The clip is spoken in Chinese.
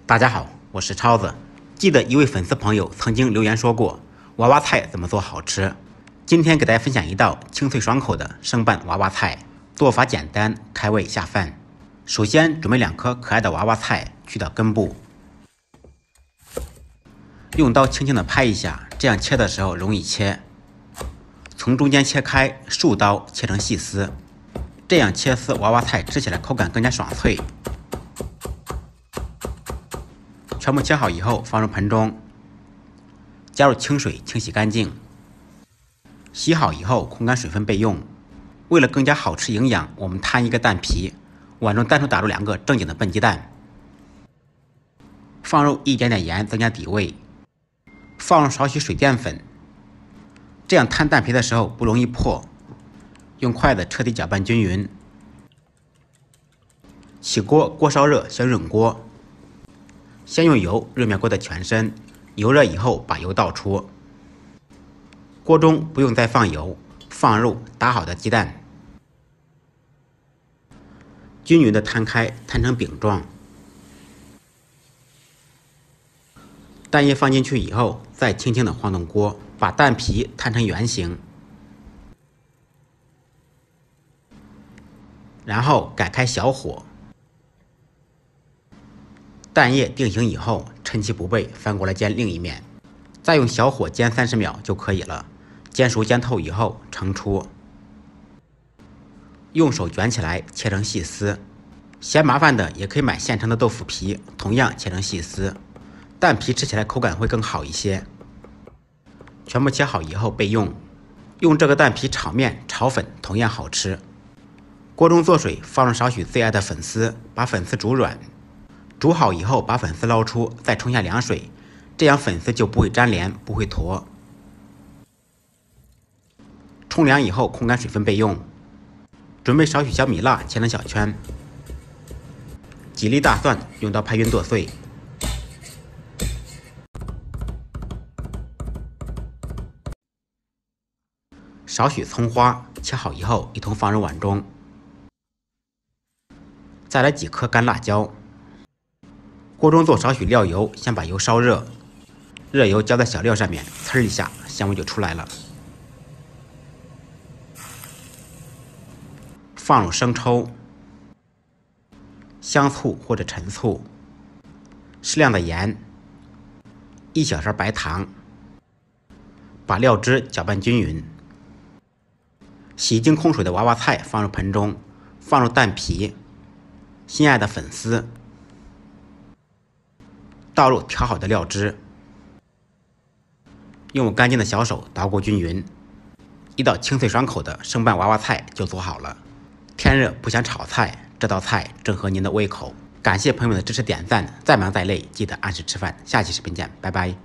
大家好，我是超子。记得一位粉丝朋友曾经留言说过，娃娃菜怎么做好吃？今天给大家分享一道清脆爽口的生拌娃娃菜，做法简单，开胃下饭。首先准备2颗可爱的娃娃菜，去掉根部，用刀轻轻的拍一下，这样切的时候容易切。从中间切开，竖刀切成细丝，这样切丝娃娃菜吃起来口感更加爽脆。全部切好以后放入盆中，加入清水清洗干净。洗好以后控干水分备用。为了更加好吃营养，我们摊一个蛋皮，碗中单独打入2个正经的笨鸡蛋，放入一点点盐增加底味，放入少许水淀粉，这样摊蛋皮的时候不容易破。用筷子彻底搅拌均匀。起锅，锅烧热，先润锅。先用油热面锅的全身，油热以后把油倒出。锅中不用再放油，放入打好的鸡蛋，均匀的摊开，摊成饼状。蛋液放进去以后，再轻轻的晃动锅，把蛋皮摊成圆形，然后改开小火。蛋液定型以后，趁其不备，翻过来煎另一面，再用小火煎30秒就可以了。煎熟煎透以后盛出，用手卷起来切成细丝。嫌麻烦的也可以买现成的豆腐皮，同样切成细丝，蛋皮吃起来口感会更好一些。全部切好以后备用。用这个蛋皮炒面、炒粉同样好吃。锅中做水，放入少许最爱的粉丝，把粉丝煮软。煮好以后把粉丝捞出，再冲下凉水，这样粉丝就不会粘连，不会坨。冲凉以后控干水分备用。准备少许小米辣切成小圈，几粒大蒜用刀拍匀剁碎，少许葱花切好以后一同放入碗中。再来几颗干辣椒。锅中做少许料油，先把油烧热，热油浇在小料上面，呲一下，香味就出来了。放入生抽、香醋或者陈醋，适量的盐，1小勺白糖，把料汁搅拌均匀。洗净控水的娃娃菜放入盆中，放入蛋皮、心爱的粉丝，倒入调好的料汁，用干净的小手捣鼓均匀，一道清脆爽口的生拌娃娃菜就做好了。天热不想炒菜，这道菜正合您的胃口。感谢朋友们的支持点赞，再忙再累记得按时吃饭。下期视频见，拜拜。